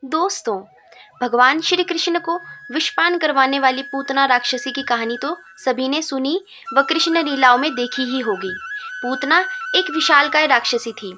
दोस्तों, भगवान श्री कृष्ण को विषपान करवाने वाली पूतना राक्षसी की कहानी तो सभी ने सुनी व कृष्ण लीलाओं में देखी ही होगी। पूतना एक विशालकाय राक्षसी थी।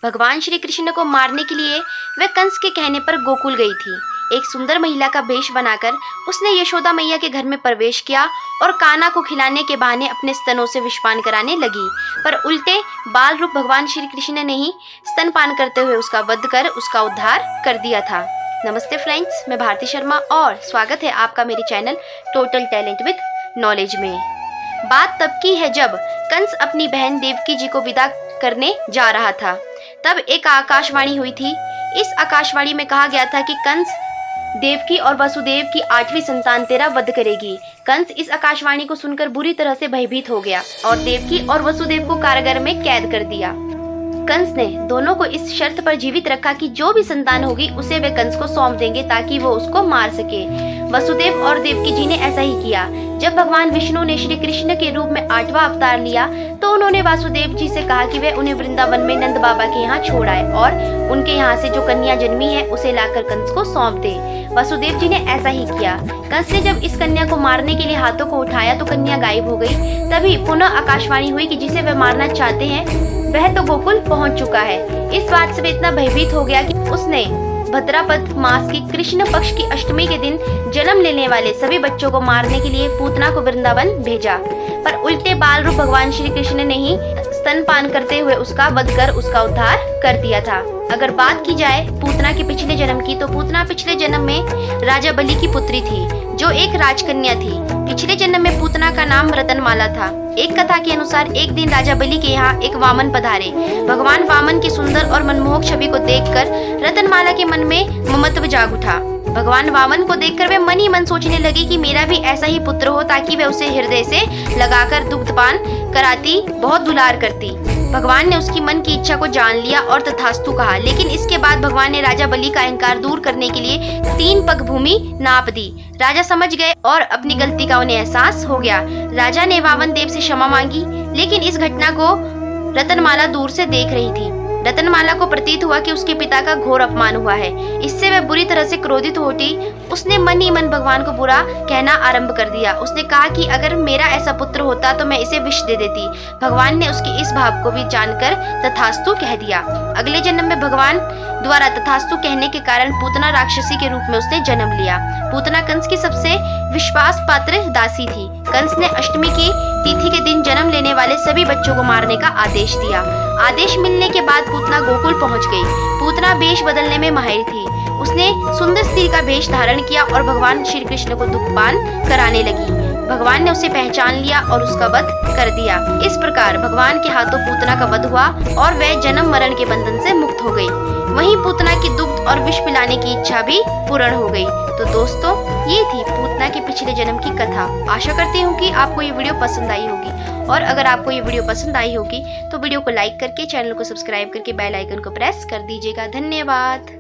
भगवान श्री कृष्ण को मारने के लिए वह कंस के कहने पर गोकुल गई थी। एक सुंदर महिला का वेश बनाकर उसने यशोदा मैया के घर में प्रवेश किया और कान्हा को खिलाने के बहाने अपने स्तनों से विषपान कराने लगी। पर उल्टे बाल रूप भगवान श्री कृष्ण ने ही स्तनपान करते हुए उसका वध कर उसका उद्धार कर दिया था। नमस्ते फ्रेंड्स, मैं भारती शर्मा और स्वागत है आपका मेरे channel total talent with knowledge में। बात तब की है जब कंस अपनी बहन देवकी जी को विदा करने जा रहा था। तब एक आकाशवाणी हुई थी। इस आकाशवाणी में कहा गया था कि कंस देवकी और वसुदेव की 8वीं संतान तेरा वध करेगी। कंस इस आकाशवाणी को सुनकर बुरी तरह से भयभीत हो गया और देवकी और वसुदेव को कारागार में कैद कर दिया। कंस ने दोनों को इस शर्त पर जीवित रखा कि जो भी संतान होगी उसे वे कंस को सौंप देंगे ताकि वो उसको मार सके। वसुदेव और देवकी जी ने ऐसा ही किया। जब भगवान विष्णु ने श्री कृष्ण के रूप में 8वां अवतार लिया तो उन्होंने वासुदेव जी से कहा कि वे उन्हें वृंदावन में नंद बाबा के यहाँ छोड़ आए और उनके यहाँ से जो कन्या जन्मी है उसे लाकर कंस को सौंप दे। वसुदेव जी ने ऐसा ही किया। कंस ने जब इस कन्या को मारने के लिए हाथों को उठाया तो कन्या गायब हो गई। तभी पुनः आकाशवाणी हुई कि जिसे वे मारना चाहते हैं वह तो गोकुल पहुंच चुका है। इस बात से वे इतना भयभीत हो गया कि उसने भद्रापद मास की कृष्ण पक्ष की अष्टमी के दिन जन्म लेने वाले सभी बच्चों को मारने के लिए पूतना को वृंदावन भेजा। पर उल्टे बाल रूप भगवान श्री कृष्ण ने ही स्तनपान करते हुए उसका वध कर उसका उद्धार कर दिया था। अगर बात की जाए पूतना के पिछले जन्म की तो पूतना पिछले जन्म में राजा बलि की पुत्री थी जो एक राजकन्या थी। पिछले जन्म में पूतना का नाम रतनमाला था। एक कथा के अनुसार एक दिन राजा बलि के यहाँ एक वामन पधारे। भगवान वामन की सुंदर और मनमोहक छवि को देखकर रतनमाला के मन में ममत्व जाग उठा। भगवान वामन को देखकर वे मन ही मन सोचने लगी कि मेरा भी ऐसा ही पुत्र हो ताकि वे उसे हृदय से लगाकर दुग्धपान कराती, बहुत दुलार करती। भगवान ने उसकी मन की इच्छा को जान लिया और तथास्तु कहा। लेकिन इसके बाद भगवान ने राजा बलि का अहंकार दूर करने के लिए 3 पग भूमि नाप दी। राजा समझ गए और अपनी गलती का उन्हें एहसास हो गया। राजा ने वामन देव से क्षमा मांगी, लेकिन इस घटना को रतनमाला दूर से देख रही थी। रतनमाला को प्रतीत हुआ कि उसके पिता का घोर अपमान हुआ है। इससे वह बुरी तरह से क्रोधित हो उठी। उसने मन ही मन भगवान को बुरा कहना आरंभ कर दिया। उसने कहा कि अगर मेरा ऐसा पुत्र होता तो मैं इसे विष दे देती। भगवान ने उसके इस भाव को भी जानकर तथास्तु कह दिया। अगले जन्म में भगवान द्वारा तथास्तु कहने के कारण पूतना राक्षसी के रूप में उसने जन्म लिया। पूतना कंस की सबसे विश्वास पात्र दासी थी। कंस ने अष्टमी की तिथि के दिन जन्म लेने वाले सभी बच्चों को मारने का आदेश दिया। आदेश मिलने के बाद पूतना गोकुल पहुंच गई। पूतना वेश बदलने में माहिर थी। उसने सुंदर स्त्री का वेश धारण किया और भगवान श्री कृष्ण को दुग्धपान कराने लगी। भगवान ने उसे पहचान लिया और उसका वध कर दिया। इस प्रकार भगवान के हाथों पूतना का वध हुआ और वह जन्म मरण के बंधन से मुक्त हो गई। वहीं पूतना की दुग्ध और विष पिलाने की इच्छा भी पूर्ण हो गई। तो दोस्तों, ये थी पूतना के पिछले जन्म की कथा। आशा करती हूँ कि आपको ये वीडियो पसंद आई होगी और अगर आपको ये वीडियो पसंद आई होगी तो वीडियो को लाइक करके चैनल को सब्सक्राइब करके बेल आइकन को प्रेस कर दीजिएगा। धन्यवाद।